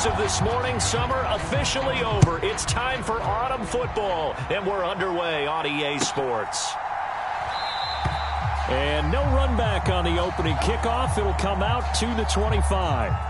As of this morning, summer officially over. It's time for autumn football, and we're underway on EA Sports. And no run back on the opening kickoff. It'll come out to the 25.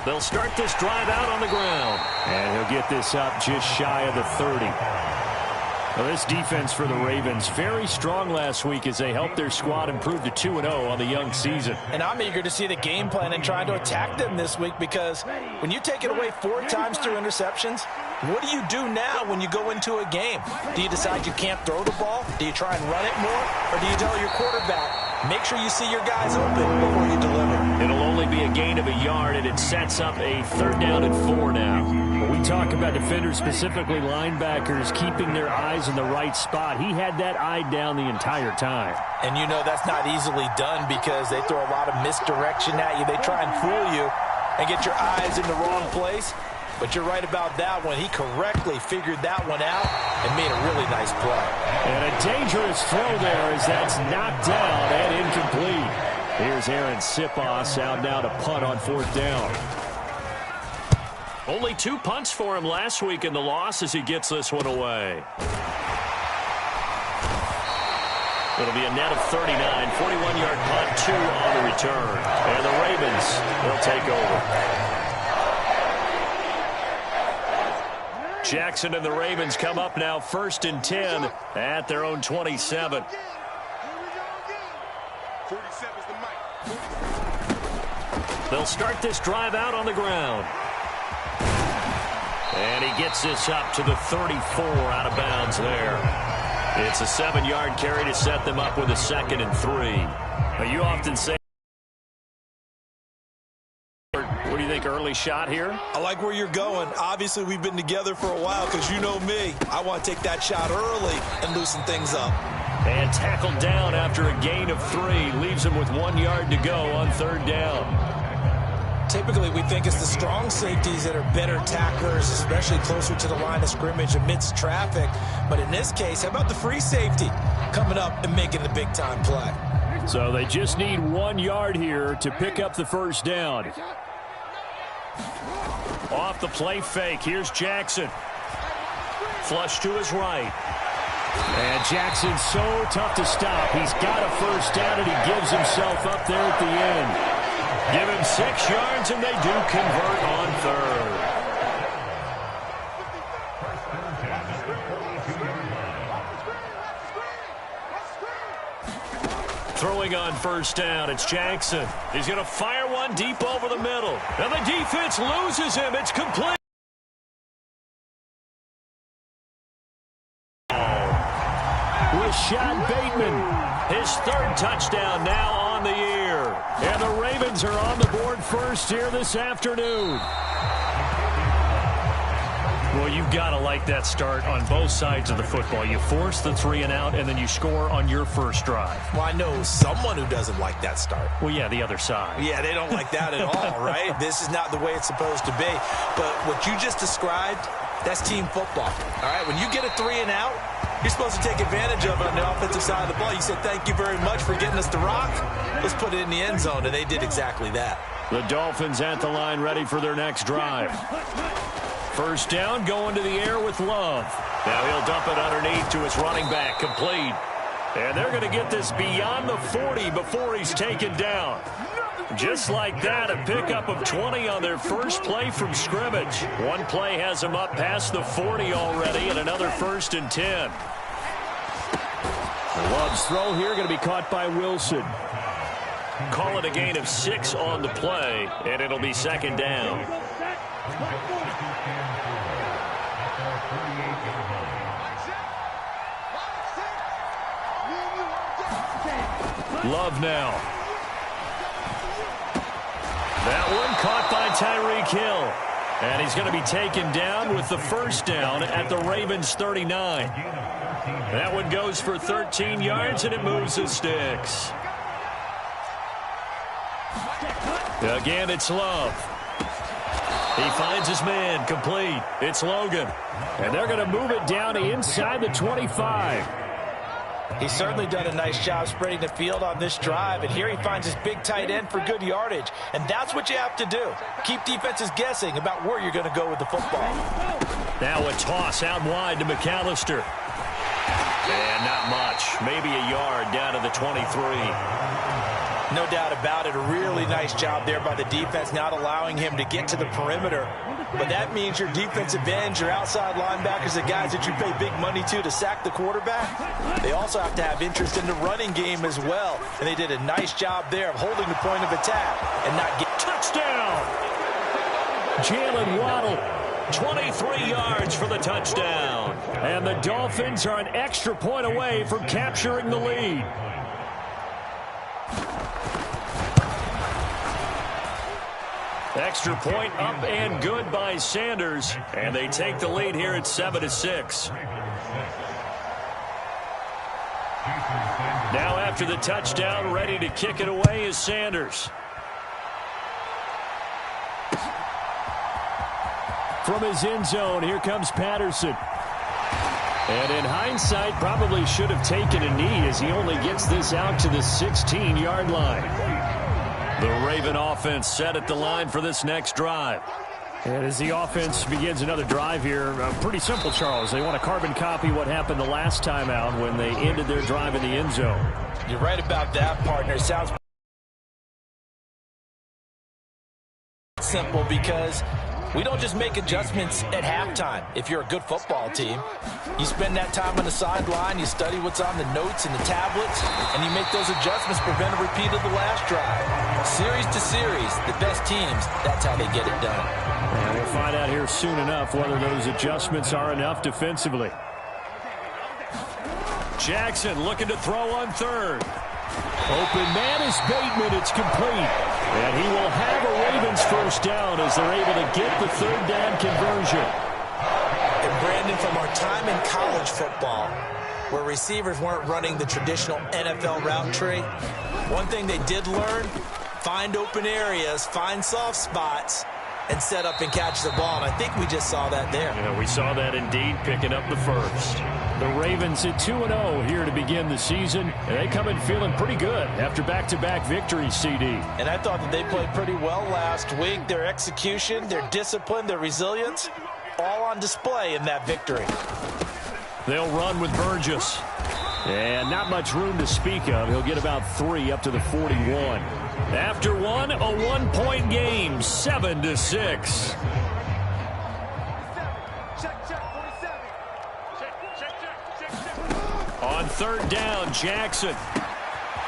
They'll start this drive out on the ground. And he'll get this up just shy of the 30. Well, this defense for the Ravens, very strong last week as they helped their squad improve to 2-0 on the young season. And I'm eager to see the game plan and trying to attack them this week, because when you take it away 4 times through interceptions, what do you do now when you go into a game? Do you decide you can't throw the ball? Do you try and run it more? Or do you tell your quarterback, make sure you see your guys open before you deliver? It'll only be a gain of a yard, and it sets up a 3rd down and 4 now. When we talk about defenders, specifically linebackers, keeping their eyes in the right spot, he had that eye down the entire time. And you know that's not easily done because they throw a lot of misdirection at you. They try and fool you and get your eyes in the wrong place. But you're right about that one. He correctly figured that one out and made a really nice play. And a dangerous throw there as that's knocked down and incomplete. Here's Aaron Sipos out now to punt on 4th down. Only 2 punts for him last week in the loss as he gets this one away. It'll be a net of 39, 41-yard punt, 2 on the return. And the Ravens will take over. Jackson and the Ravens come up now 1st and 10 at their own 27. They'll start this drive out on the ground. And he gets this up to the 34 out of bounds there. It's a 7-yard carry to set them up with a 2nd and 3. Now, you often say, what do you think, early shot here? I like where you're going. Obviously, we've been together for a while because you know me. I want to take that shot early and loosen things up. And tackled down after a gain of 3. Leaves him with 1 yard to go on 3rd down. Typically, we think it's the strong safeties that are better tacklers, especially closer to the line of scrimmage amidst traffic. But in this case, how about the free safety coming up and making the big-time play? So they just need 1 yard here to pick up the 1st down. Off the play fake, here's Jackson. Flush to his right. And Jackson's so tough to stop. He's got a 1st down, and he gives himself up there at the end. Give him 6 yards, and they do convert on 3rd. Throwing on 1st down, it's Jackson. He's going to fire one deep over the middle. And the defense loses him. It's complete. Rashad Bateman, his 3rd touchdown now on the year. And the Ravens are on the board first here this afternoon. Well, you've got to like that start on both sides of the football. You force the 3 and out, and then you score on your first drive. Well, I know someone who doesn't like that start. Well, yeah, the other side. Yeah, they don't like that at all, right? This is not the way it's supposed to be. But what you just described, that's team football. All right, when you get a 3 and out, you're supposed to take advantage of it on the offensive side of the ball. You said, thank you very much for getting us the rock. Let's put it in the end zone, and they did exactly that. The Dolphins at the line ready for their next drive. 1st down, going to the air with Love. Now he'll dump it underneath to his running back, complete. And they're going to get this beyond the 40 before he's taken down. Just like that, a pickup of 20 on their first play from scrimmage. One play has them up past the 40 already, and another 1st and 10. Love's throw here going to be caught by Wilson. Call it a gain of 6 on the play, and it'll be 2nd down. Love now. That one caught by Tyreek Hill. And he's going to be taken down with the first down at the Ravens 39. That one goes for 13 yards, and it moves the sticks. Again, it's Love. He finds his man, complete. It's Logan. And they're going to move it down inside the 25. He's certainly done a nice job spreading the field on this drive, and here he finds his big tight end for good yardage. And that's what you have to do. Keep defenses guessing about where you're going to go with the football. Now a toss out wide to McAllister. And not much. Maybe a yard down to the 23. No doubt about it. A really nice job there by the defense, not allowing him to get to the perimeter. But that means your defensive ends, your outside linebackers, the guys that you pay big money to sack the quarterback, they also have to have interest in the running game as well. And they did a nice job there of holding the point of attack and not get touchdown. Jalen Waddle, 23 yards for the touchdown. And the Dolphins are an extra point away from capturing the lead. Extra point up and good by Sanders. And they take the lead here at 7-6. Now after the touchdown, ready to kick it away is Sanders. From his end zone, here comes Patterson. And in hindsight, probably should have taken a knee as he only gets this out to the 16-yard line. The Raven offense set at the line for this next drive. And as the offense begins another drive here, pretty simple, Charles. They want to carbon copy what happened the last time out when they ended their drive in the end zone. You're right about that, partner. It sounds simple because we don't just make adjustments at halftime. If you're a good football team, you spend that time on the sideline, you study what's on the notes and the tablets, and you make those adjustments, prevent a repeat of the last drive. Series to series, the best teams, that's how they get it done. And we'll find out here soon enough whether those adjustments are enough defensively. Jackson looking to throw on third. Open man is Bateman. It's complete. And he will have a Ravens first down as they're able to get the third down conversion. And Brandon, from our time in college football, where receivers weren't running the traditional NFL route tree, one thing they did learn, find open areas, find soft spots, and set up and catch the ball. And I think we just saw that there. Yeah, we saw that indeed, picking up the first. The Ravens at 2-0 here to begin the season. And they come in feeling pretty good after back-to-back victories, CD. And I thought that they played pretty well last week. Their execution, their discipline, their resilience, all on display in that victory. They'll run with Burgess. And not much room to speak of. He'll get about 3 up to the 41. After one, a one-point game, 7-6. On third down, Jackson.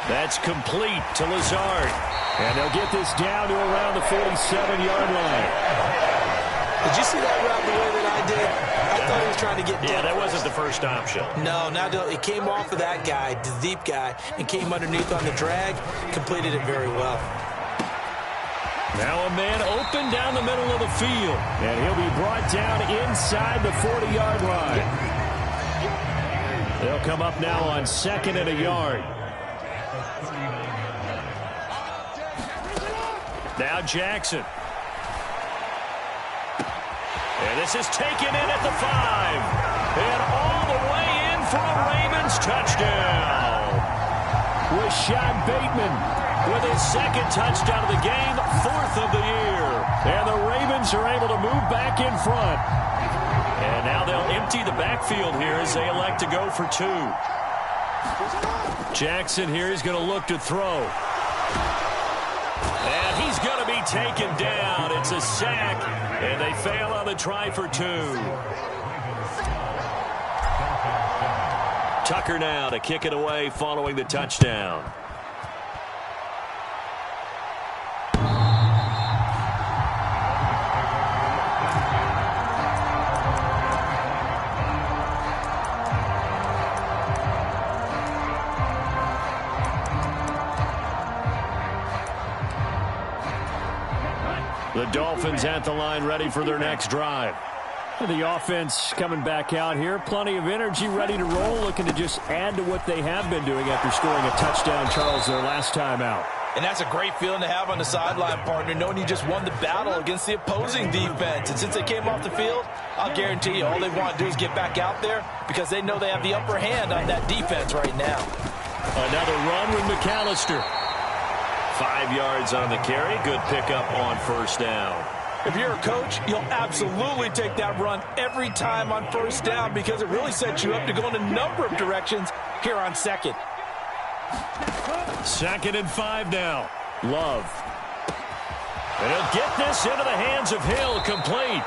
That's complete to Lazard. And they'll get this down to around the 47-yard line. Did you see that route the way that I did? I thought he was trying to get Yeah, that wasn't the first option. No, it came off of that guy, the deep guy, and came underneath on the drag. Completed it very well. Now a man open down the middle of the field. And he'll be brought down inside the 40-yard line. They'll come up now on 2nd and a yard. Now Jackson. And this is taken in at the 5. And all the way in for a Ravens touchdown. Rashad Bateman with his 2nd touchdown of the game, 4th of the year. And the Ravens are able to move back in front. And now they'll empty the backfield here as they elect to go for 2. Jackson here is going to look to throw. And he's going to be taken down. It's a sack, and they fail on the try for 2. Tucker now to kick it away following the touchdown. The Dolphins at the line, ready for their next drive. The offense coming back out here. Plenty of energy, ready to roll, looking to just add to what they have been doing after scoring a touchdown, Charles, their last time out. And that's a great feeling to have on the sideline, partner, knowing you just won the battle against the opposing defense. And since they came off the field, I'll guarantee you all they want to do is get back out there because they know they have the upper hand on that defense right now. Another run with McAllister. 5 yards on the carry. Good pickup on first down. If you're a coach, you'll absolutely take that run every time on first down because it really sets you up to go in a number of directions here on second. 2nd and 5 now. Love. And he'll get this into the hands of Hill, complete.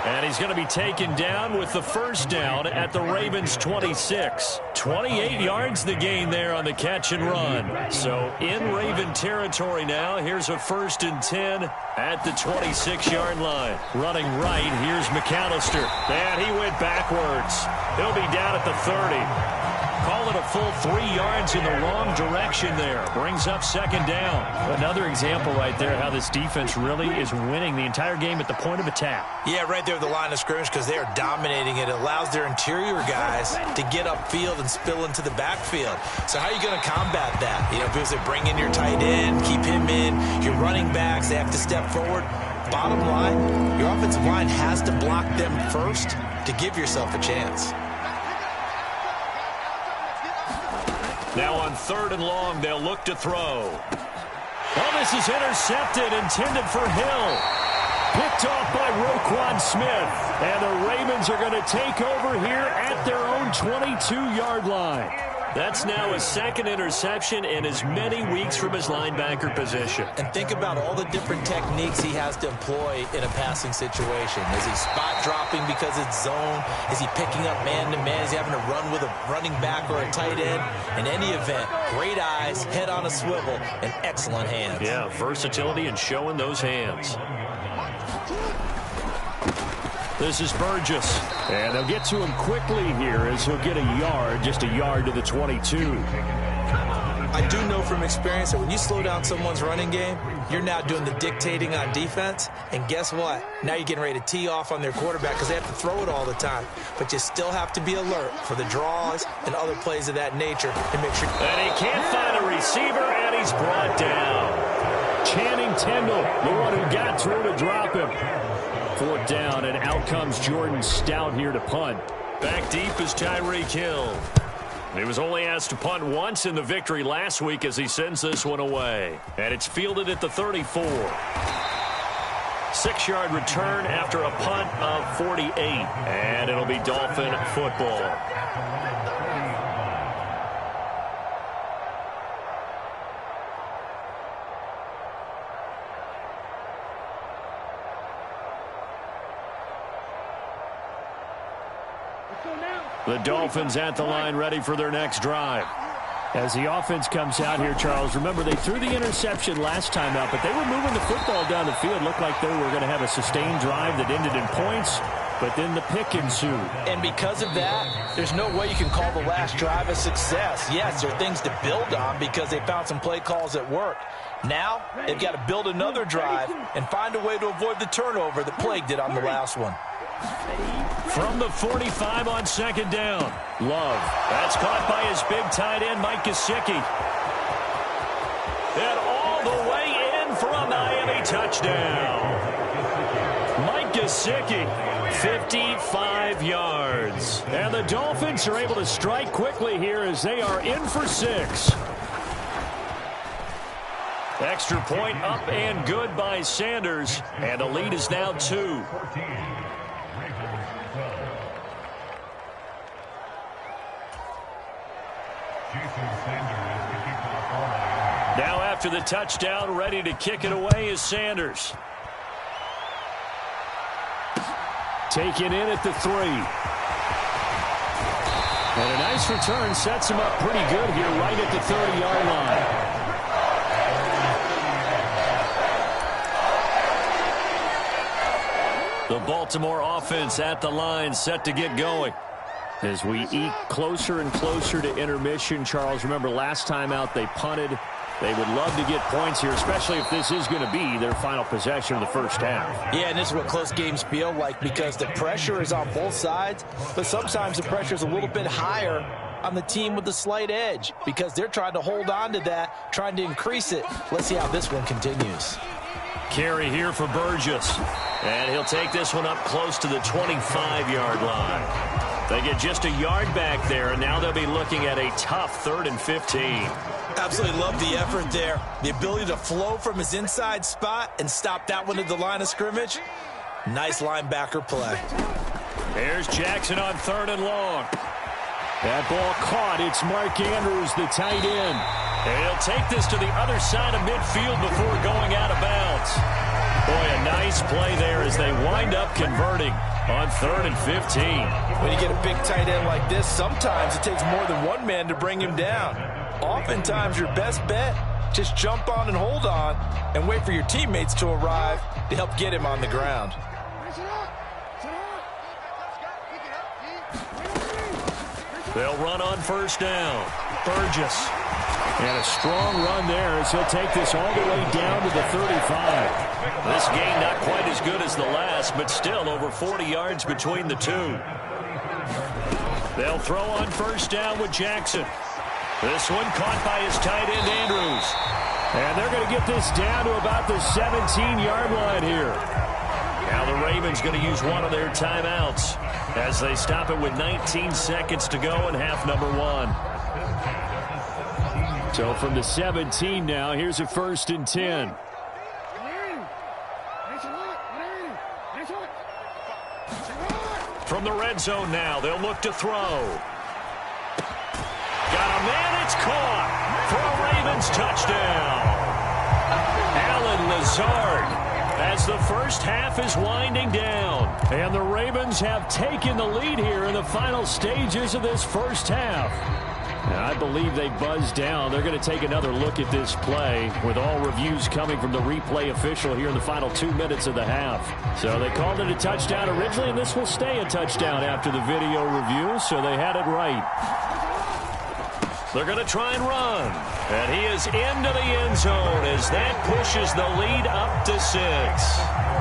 And he's going to be taken down with the first down at the Ravens' 26. 28 yards the gain there on the catch and run. So in Raven territory now, here's a 1st and 10 at the 26-yard line. Running right, here's McAllister. And he went backwards. He'll be down at the 30. Call it a full 3 yards in the wrong direction there. Brings up 2nd down. Another example right there how this defense really is winning the entire game at the point of attack. Yeah, right there at the line of scrimmage because they are dominating it. It allows their interior guys to get upfield and spill into the backfield. So how are you going to combat that? You know, because they bring in your tight end, keep him in. Your running backs, they have to step forward. Bottom line, your offensive line has to block them first to give yourself a chance. Now on 3rd and long, they'll look to throw. Oh, this is intercepted, intended for Hill. Picked off by Roquan Smith. And the Ravens are going to take over here at their own 22-yard line. That's now his 2nd interception in as many weeks from his linebacker position. And think about all the different techniques he has to employ in a passing situation. Is he spot dropping because it's zone? Is he picking up man-to-man? Is he having to run with a running back or a tight end? In any event, great eyes, head on a swivel, and excellent hands. Yeah, versatility and showing those hands. This is Burgess. And they'll get to him quickly here as he'll get a yard, just a yard to the 22. I do know from experience that when you slow down someone's running game, you're now doing the dictating on defense. And guess what? Now you're getting ready to tee off on their quarterback because they have to throw it all the time. But you still have to be alert for the draws and other plays of that nature to make sure. And he can't find a receiver, and he's brought down. Channing Tindall, the one who got through to drop him. 4th down, and out comes Jordan Stout here to punt. Back deep is Tyreek Hill. He was only asked to punt once in the victory last week as he sends this one away. And it's fielded at the 34. 6-yard return after a punt of 48. And it'll be Dolphin football. The Dolphins at the line, ready for their next drive. As the offense comes out here, Charles, remember they threw the interception last time out, but they were moving the football down the field. Looked like they were going to have a sustained drive that ended in points, but then the pick ensued. And because of that, there's no way you can call the last drive a success. Yes, there are things to build on because they found some play calls that worked. Now, they've got to build another drive and find a way to avoid the turnover that plagued it on the last one. From the 45 on 2nd down. Love. That's caught by his big tight end, Mike Gesicki. And all the way in for a Miami touchdown. Mike Gesicki, 55 yards. And the Dolphins are able to strike quickly here as they are in for 6. Extra point up and good by Sanders. And the lead is now 2. Now after the touchdown, ready to kick it away is Sanders. Taken in at the 3. And a nice return sets him up pretty good here right at the 30-yard line. The Baltimore offense at the line, set to get going. As we eke closer and closer to intermission, Charles, remember last time out they punted They would love to get points here, especially if this is going to be their final possession of the first half. Yeah, and this is what close games feel like because the pressure is on both sides, but sometimes the pressure is a little bit higher on the team with the slight edge because they're trying to hold on to that, trying to increase it. Let's see how this one continues. Carry here for Burgess. And he'll take this one up close to the 25-yard line. They get just a yard back there, and now they'll be looking at a tough 3rd and 15. Absolutely love the effort there. The ability to flow from his inside spot and stop that one at the line of scrimmage. Nice linebacker play. Here's Jackson on 3rd and long. That ball caught. It's Mark Andrews, the tight end. And he'll take this to the other side of midfield before going out of bounds. Boy, a nice play there as they wind up converting on 3rd and 15. When you get a big tight end like this, sometimes it takes more than one man to bring him down. Oftentimes, your best bet, just jump on and hold on and wait for your teammates to arrive to help get him on the ground. They'll run on 1st down. Burgess. And a strong run there as he'll take this all the way down to the 35. This gain not quite as good as the last, but still over 40 yards between the two. They'll throw on 1st down with Jackson. This one caught by his tight end, Andrews. And they're going to get this down to about the 17-yard line here. Now the Ravens going to use one of their timeouts as they stop it with 19 seconds to go in half number 1. So from the 17 now, here's a 1st and 10. From the red zone now, they'll look to throw. Got a man, it's caught for a Ravens touchdown. Allen Lazard as the first half is winding down. And the Ravens have taken the lead here in the final stages of this first half. And I believe they buzzed down. They're going to take another look at this play with all reviews coming from the replay official here in the final 2 minutes of the half. So they called it a touchdown originally, and this will stay a touchdown after the video review, so they had it right. They're going to try and run. And he is into the end zone as that pushes the lead up to 6.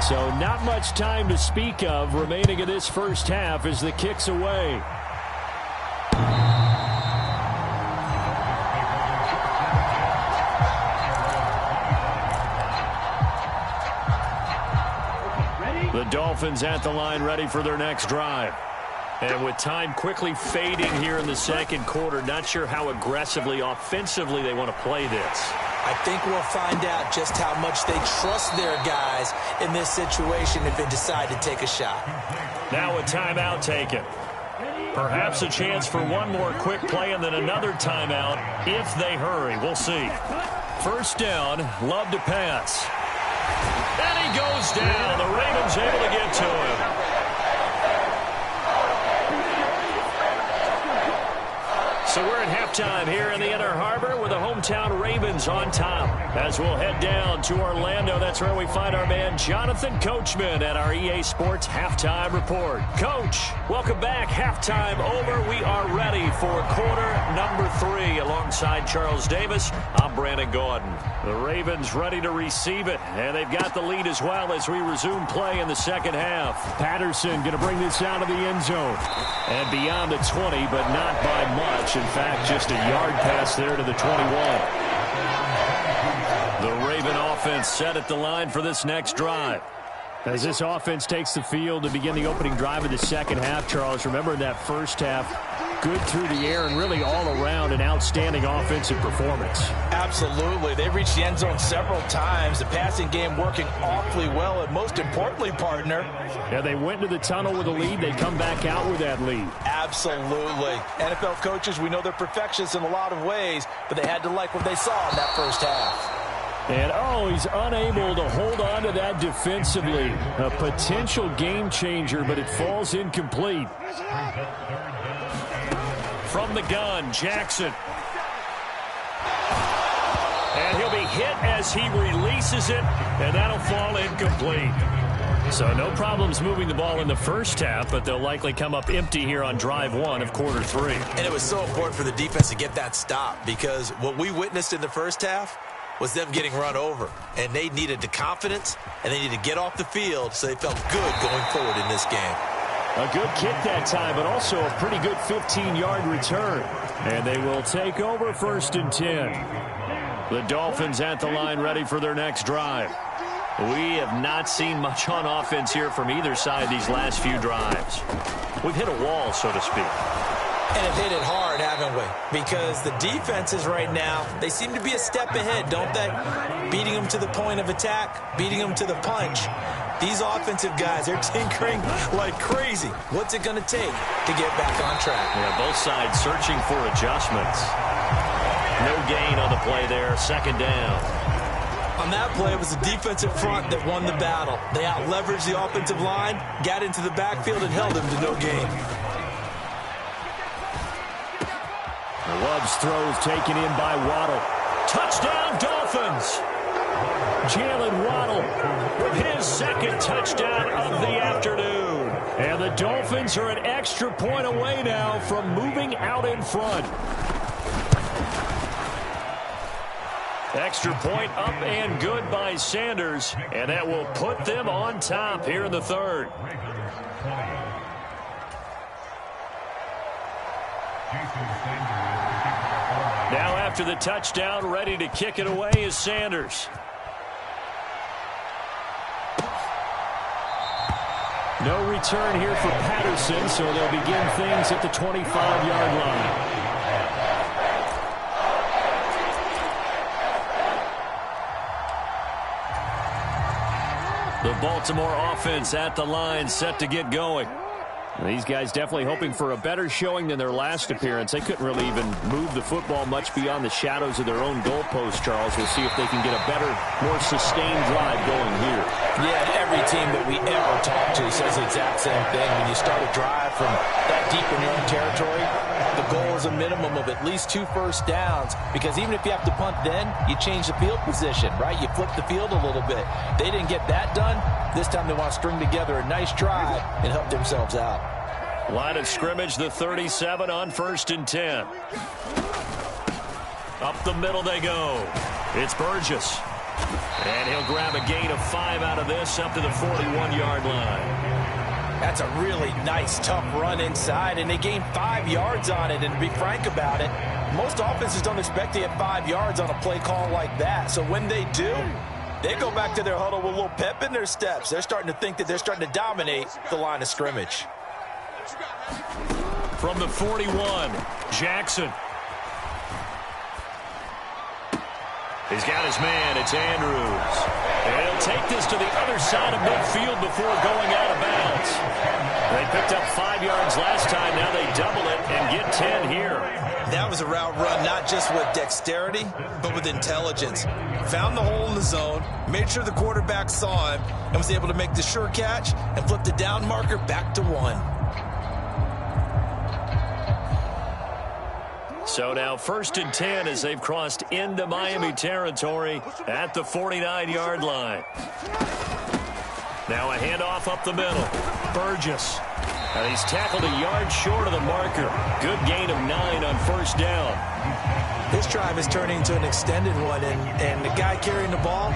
So not much time to speak of remaining in this first half as the kick's away. The Dolphins at the line ready for their next drive. And with time quickly fading here in the second quarter, not sure how aggressively, offensively they want to play this. I think we'll find out just how much they trust their guys in this situation if they decide to take a shot. Now a timeout taken. Perhaps a chance for one more quick play and then another timeout if they hurry. We'll see. 1st down, Love to pass. And he goes down. The Ravens able to get to him. So we're at halftime here in the Inner Harbor with the hometown Ravens on top. As we'll head down to Orlando, that's where we find our man Jonathan Coachman at our EA Sports Halftime Report. Coach, welcome back. Halftime over. We are ready for quarter number 3 alongside Charles Davis. I'm Brandon Gordon. The Ravens ready to receive it, and they've got the lead as well as we resume play in the second half. Patterson going to bring this out of the end zone. And beyond the 20, but not by much. In fact, just a yard pass there to the 21. The Raven offense set at the line for this next drive. As this offense takes the field to begin the opening drive of the second half, Charles, remember in that first half, good through the air and really all around an outstanding offensive performance. Absolutely. They reached the end zone several times. The passing game working awfully well, and most importantly, partner. Yeah, they went to the tunnel with a lead. They come back out with that lead. Absolutely. NFL coaches, we know they're perfectionists in a lot of ways, but they had to like what they saw in that first half. And, he's unable to hold on to that defensively. A potential game changer, but it falls incomplete. From the gun, Jackson. And he'll be hit as he releases it, and that'll fall incomplete. So no problems moving the ball in the first half, but they'll likely come up empty here on drive one of quarter three. And it was so important for the defense to get that stop, because what we witnessed in the first half was them getting run over. And they needed the confidence, and they needed to get off the field so they felt good going forward in this game. A good kick that time, but also a pretty good 15-yard return. And they will take over 1st and 10. The Dolphins at the line ready for their next drive. We have not seen much on offense here from either side these last few drives. We've hit a wall, so to speak. And have hit it hard, haven't we? Because the defenses right now, they seem to be a step ahead, don't they? Beating them to the point of attack, beating them to the punch. These offensive guys, they're tinkering like crazy. What's it going to take to get back on track? Yeah, both sides searching for adjustments. No gain on the play there, 2nd down. On that play, it was the defensive front that won the battle. They out-leveraged the offensive line, got into the backfield, and held them to no gain. The Love's throws taken in by Waddle. Touchdown, Dolphins! Jalen Waddle with his 2nd touchdown of the afternoon. And the Dolphins are an extra point away now from moving out in front. Extra point up and good by Sanders, and that will put them on top here in the 3rd. Now after the touchdown, ready to kick it away is Sanders. No return here for Patterson, so they'll begin things at the 25-yard line. The Baltimore offense at the line, set to get going. These guys definitely hoping for a better showing than their last appearance. They couldn't really even move the football much beyond the shadows of their own goalpost, Charles. We'll see if they can get a better, more sustained drive going here. Yeah, every team that we ever talk to says the exact same thing. When you start a drive from that deep in your own territory, the goal is a minimum of at least 2 first downs, because even if you have to punt then, you change the field position, right? You flip the field a little bit. They didn't get that done. This time they want to string together a nice drive and help themselves out. Line of scrimmage, the 37 on 1st and 10. Up the middle they go. It's Burgess. And he'll grab a gain of 5 out of this up to the 41-yard line. That's a really nice, tough run inside, and they gained 5 yards on it. And to be frank about it, most offenses don't expect to get 5 yards on a play call like that. So when they do, they go back to their huddle with a little pep in their steps. They're starting to think that they're starting to dominate the line of scrimmage. From the 41, Jackson. He's got his man. It's Andrews. And he'll take this to the other side of midfield before going out of bounds. They picked up 5 yards last time. Now they double it and get 10 here. That was a route run not just with dexterity, but with intelligence. Found the hole in the zone, made sure the quarterback saw him, and was able to make the sure catch and flip the down marker back to 1. So now 1st and 10 as they've crossed into Miami territory at the 49-yard line. Now a handoff up the middle. Burgess. And he's tackled a yard short of the marker. Good gain of 9 on 1st down. This drive is turning into an extended one, and the guy carrying the ball,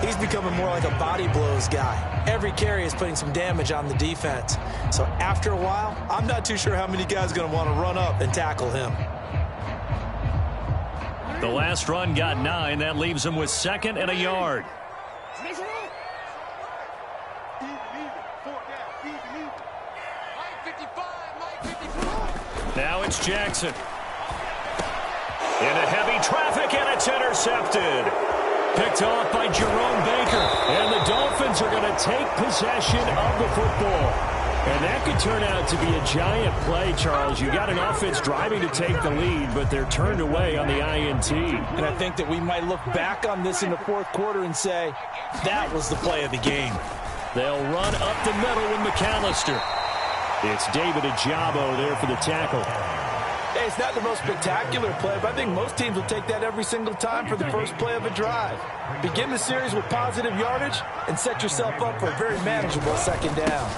he's becoming more like a body blows guy. Every carry is putting some damage on the defense. So after a while, I'm not too sure how many guys are going to want to run up and tackle him. The last run got 9. That leaves him with 2nd and a yard. Now it's Jackson. Into heavy traffic, and it's intercepted. Picked off by Jerome Baker. And the Dolphins are going to take possession of the football. And that could turn out to be a giant play, Charles. You got an offense driving to take the lead, but they're turned away on the INT. And I think that we might look back on this in the 4th quarter and say, that was the play of the game. They'll run up the middle with McAllister. It's David Ajabo there for the tackle. Hey, it's not the most spectacular play, but I think most teams will take that every single time for the first play of a drive. Begin the series with positive yardage and set yourself up for a very manageable second down.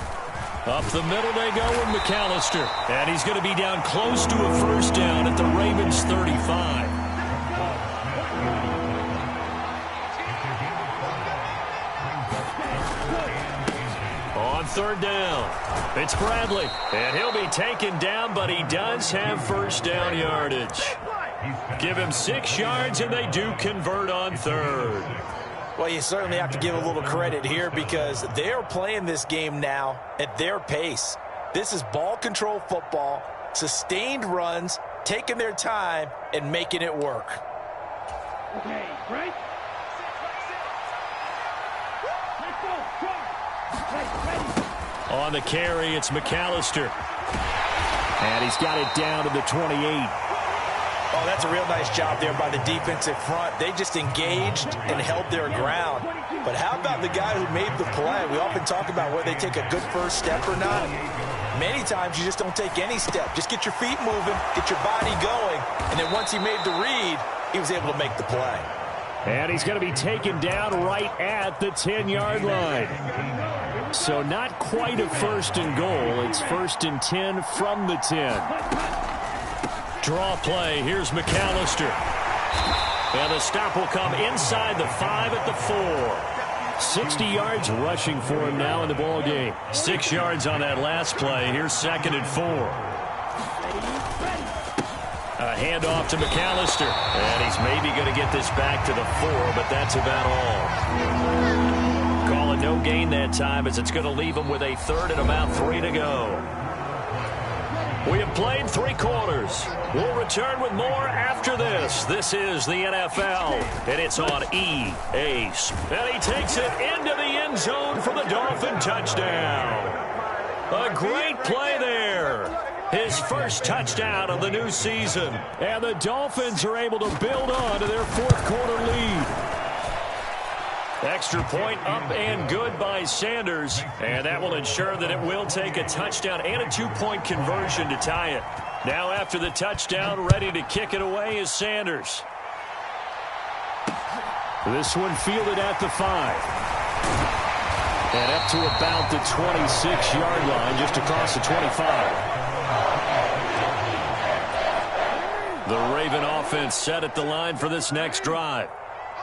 Up the middle they go with McAllister. And he's going to be down close to a first down at the Ravens' 35. On third down, it's Bradley. And he'll be taken down, but he does have first down yardage. Give him 6 yards, and they do convert on third. Well, you certainly have to give a little credit here because they're playing this game now at their pace. This is ball control football, sustained runs, taking their time, and making it work. Okay, right? Let's go. On the carry, it's McAllister. And he's got it down to the 28. Oh, that's a real nice job there by the defensive front. They just engaged and held their ground. But how about the guy who made the play? We often talk about whether they take a good first step or not. Many times you just don't take any step. Just get your feet moving, get your body going, and then once he made the read, he was able to make the play. And he's going to be taken down right at the 10-yard line. So not quite a first and goal. It's first and 10 from the 10. Draw play. Here's McAllister. And the stop will come inside the 5 at the 4. 60 yards rushing for him now in the ball game. 6 yards on that last play. Here's second and 4. A handoff to McAllister. And he's maybe going to get this back to the 4, but that's about all. Call it no gain that time as it's going to leave him with a third and about 3 to go. We have played 3 quarters. We'll return with more after this. This is the NFL, and it's on EA. And he takes it into the end zone for the Dolphin touchdown. A great play there. His first touchdown of the new season. And the Dolphins are able to build on to their fourth quarter lead. Extra point up and good by Sanders. And that will ensure that it will take a touchdown and a 2-point conversion to tie it. Now after the touchdown, ready to kick it away is Sanders. This one fielded at the 5. And up to about the 26-yard line, just across the 25. The Raven offense set at the line for this next drive.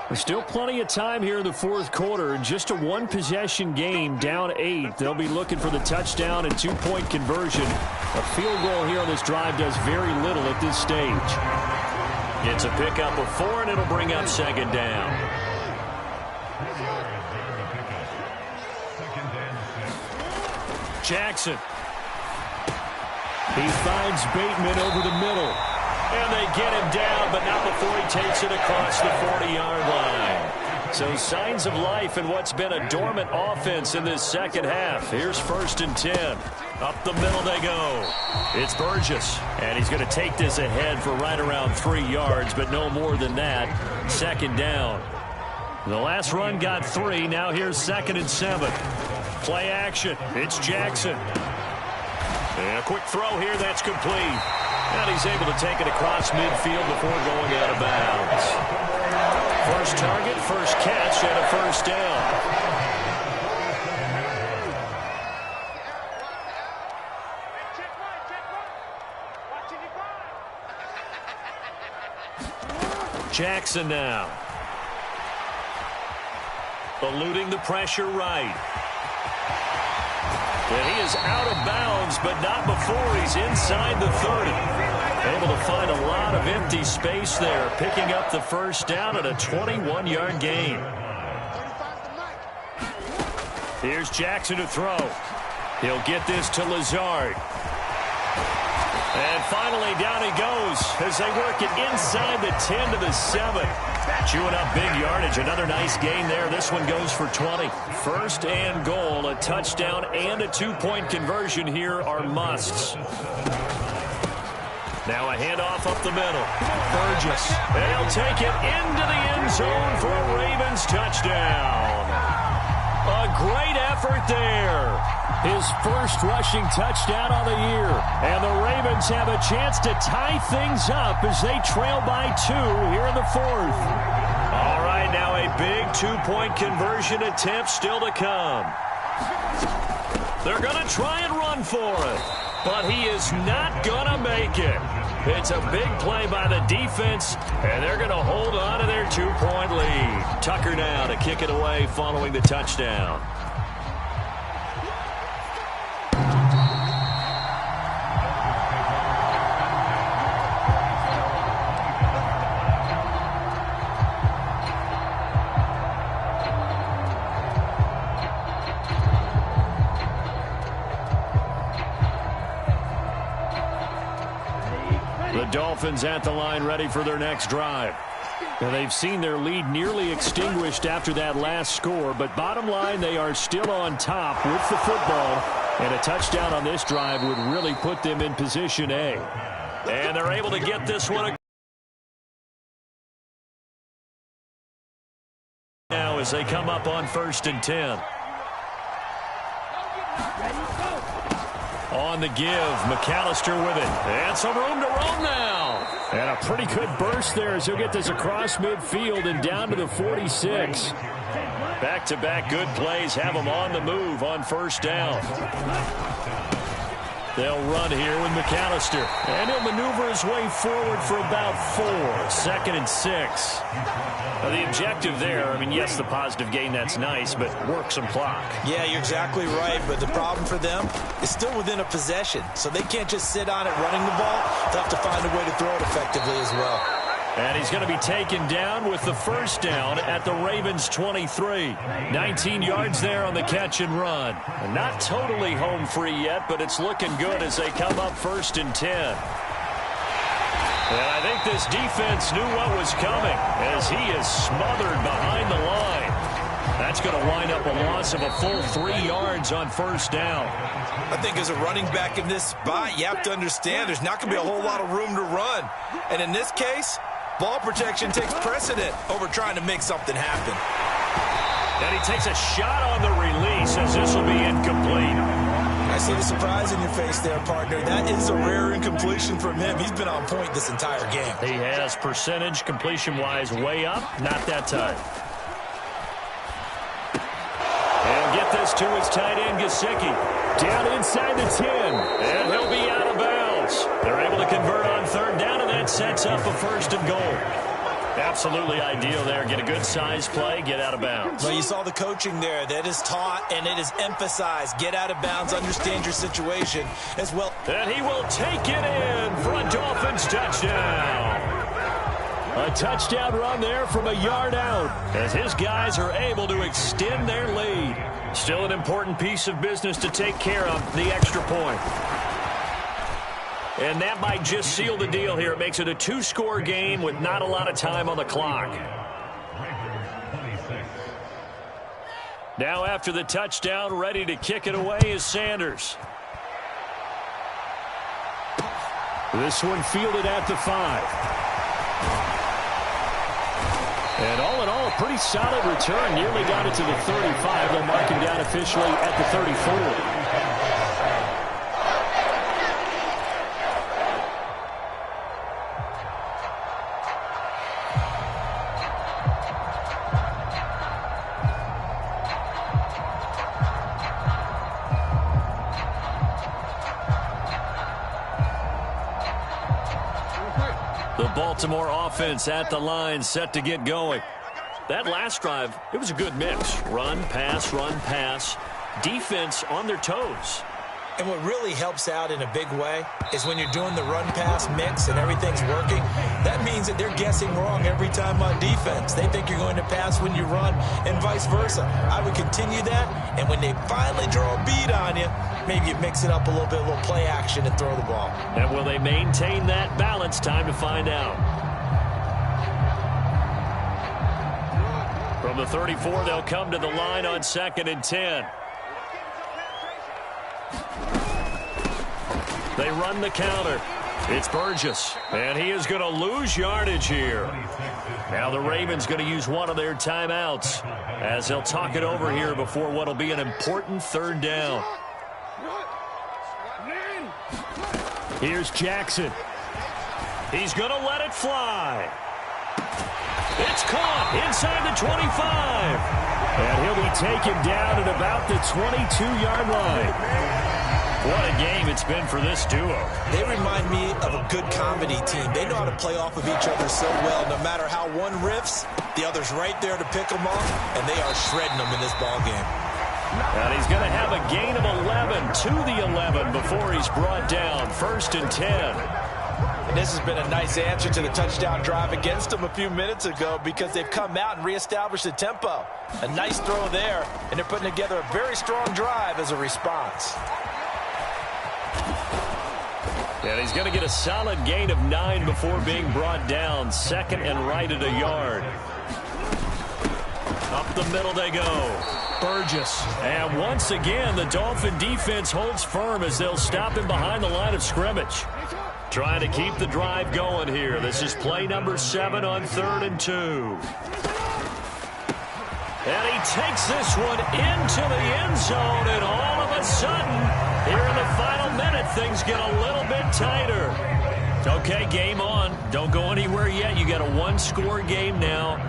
There's still plenty of time here in the fourth quarter. Just a one-possession game, down 8. They'll be looking for the touchdown and 2-point conversion. A field goal here on this drive does very little at this stage. It's a pickup of 4, and it'll bring up second down. Jackson. He finds Bateman over the middle. And they get him down, but not before he takes it across the 40-yard line. So signs of life in what's been a dormant offense in this second half. Here's first and 10. Up the middle they go. It's Burgess. And he's going to take this ahead for right around 3 yards, but no more than that. Second down. The last run got 3. Now here's second and 7. Play action. It's Jackson. And a quick throw here. That's complete. And he's able to take it across midfield before going out of bounds. First target, first catch, and a first down. Jackson now. Eluding the pressure right. And he is out of bounds, but not before he's inside the 30. Able to find a lot of empty space there, picking up the first down at a 21-yard gain. Here's Jackson to throw. He'll get this to Lazard. And finally, down he goes as they work it inside the 10 to the 7. Chewing up big yardage. Another nice gain there. This one goes for 20. First and goal. A touchdown and a 2-point conversion here are musts. Now a handoff up the middle. Burgess. They'll take it into the end zone for a Ravens touchdown. A great effort effort there. His first rushing touchdown on the year. And the Ravens have a chance to tie things up as they trail by 2 here in the 4th. All right, now a big 2-point conversion attempt still to come. They're going to try and run for it, but he is not going to make it. It's a big play by the defense, and they're going to hold on to their 2-point lead. Tucker now to kick it away following the touchdown. The Dolphins at the line ready for their next drive. Now, they've seen their lead nearly extinguished after that last score, but bottom line, they are still on top with the football, and a touchdown on this drive would really put them in position A. And they're able to get this one now as they come up on 1st and 10. On the give, McAllister with it. And some room to roam now. And a pretty good burst there as he'll get this across midfield and down to the 46. Back-to-back good plays have them on the move on 1st down. They'll run here with McAllister. And he'll maneuver his way forward for about 4. 2nd and 6. Now the objective there, I mean, yes, the positive gain, that's nice, but work some clock. Yeah, you're exactly right, but the problem for them is still within a possession, so they can't just sit on it running the ball. They'll have to find a way to throw it effectively as well. And he's going to be taken down with the 1st down at the Ravens' 23. 19 yards there on the catch and run. Not totally home free yet, but it's looking good as they come up 1st and 10. And I think this defense knew what was coming as he is smothered behind the line. That's going to wind up a loss of a full 3 yards on 1st down. I think as a running back in this spot, you have to understand there's not going to be a whole lot of room to run. And in this case, ball protection takes precedent over trying to make something happen. And he takes a shot on the release as this will be incomplete. I see the surprise in your face there, partner. That is a rare incompletion from him. He's been on point this entire game. He has percentage completion-wise way up. Not that time. And get this to his tight end, Gesicki. Down inside the 10. And he'll be out of bounds. They're able to convert on 3rd down, and that sets up a 1st and goal. Absolutely ideal there. Get a good size play, get out of bounds. Well, you saw the coaching there. That is taught and it is emphasized. Get out of bounds, understand your situation as well. And he will take it in for a Dolphins touchdown. A touchdown run there from a yard out as his guys are able to extend their lead. Still an important piece of business to take care of, the extra point. And that might just seal the deal here. It makes it a 2-score game with not a lot of time on the clock. Now after the touchdown, ready to kick it away is Sanders. This one fielded at the 5. And all in all, a pretty solid return. Nearly got it to the 35. They'll mark him down officially at the 34. Baltimore offense at the line, set to get going. That last drive, it was a good mix. Run, pass, defense on their toes. And what really helps out in a big way is when you're doing the run-pass mix and everything's working, that means that they're guessing wrong every time on defense. They think you're going to pass when you run and vice versa. I would continue that, and when they finally draw a bead on you, maybe you mix it up a little bit, a little play action and throw the ball. And will they maintain that balance? Time to find out. From the 34, they'll come to the line on 2nd and 10. They run the counter. It's Burgess, and he is going to lose yardage here. Now the Ravens going to use one of their timeouts as they'll talk it over here before what will be an important third down. Here's Jackson. He's going to let it fly. It's caught inside the 25. And he'll be taken down at about the 22-yard line. What a game it's been for this duo. They remind me of a good comedy team. They know how to play off of each other so well. No matter how one riffs, the other's right there to pick them off, and they are shredding them in this ball game. And he's going to have a gain of 11 to the 11 before he's brought down. 1st and 10. And this has been a nice answer to the touchdown drive against them a few minutes ago because they've come out and reestablished the tempo. A nice throw there, and they're putting together a very strong drive as a response. And he's going to get a solid gain of 9 before being brought down. 2nd and right at a yard. Up the middle they go. Burgess. And once again, the Dolphin defense holds firm as they'll stop him behind the line of scrimmage. Trying to keep the drive going here. This is play number 7 on 3rd and 2. And he takes this one into the end zone, and all of a sudden, here in the final minute, things get a little bit tighter. Okay, game on. Don't go anywhere yet. You got a one-score game now.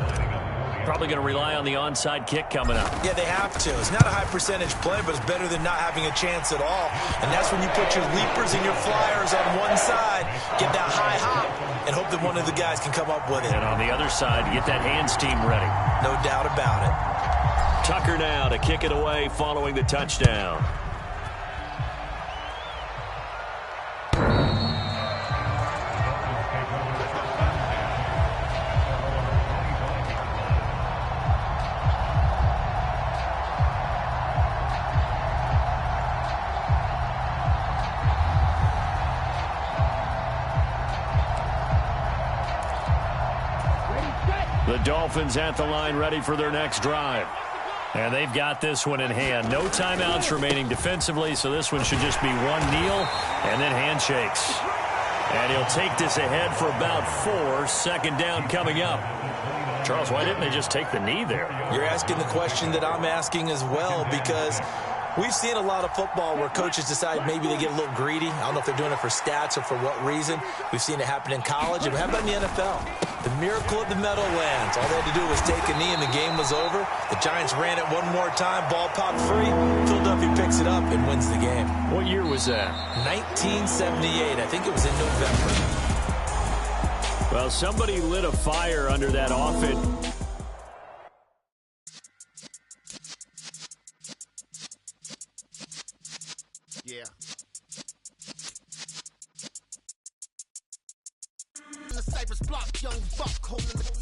Probably going to rely on the onside kick coming up. Yeah, they have to. It's not a high-percentage play, but it's better than not having a chance at all. And that's when you put your leapers and your flyers on one side, get that high hop, and hope that one of the guys can come up with it. And on the other side, get that hands team ready. No doubt about it. Tucker now to kick it away following the touchdown. The Dolphins at the line ready for their next drive. And they've got this one in hand. No timeouts remaining defensively, so this one should just be one kneel and then handshakes. And he'll take this ahead for about 4. 2nd down coming up. Charles, why didn't they just take the knee there? You're asking the question that I'm asking as well, because we've seen a lot of football where coaches decide maybe they get a little greedy. I don't know if they're doing it for stats or for what reason. We've seen it happen in college. And how about in the NFL? The miracle of the Meadowlands. All they had to do was take a knee and the game was over. The Giants ran it one more time. Ball popped free. Philadelphia picks it up and wins the game. What year was that? 1978. I think it was in November. Well, somebody lit a fire under that offense. Yeah. In the Cypress block, young buck holding the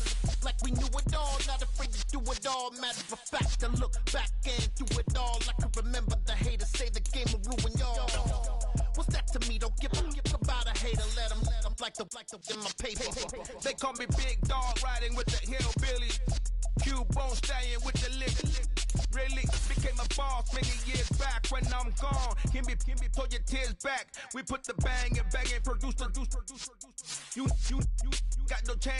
like we knew it all, not afraid to do it all. Matter of fact, I look back and do it all. I can remember the haters say the game will ruin y'all. What's that to me? Don't give about a hater. Let them like the in my paper. They call me Big Dog, riding with the hillbilly. Q-Bone staying with the lick. Really became a boss many years back. When I'm gone, can be pull your tears back. We put the bang and produce. You got no chance.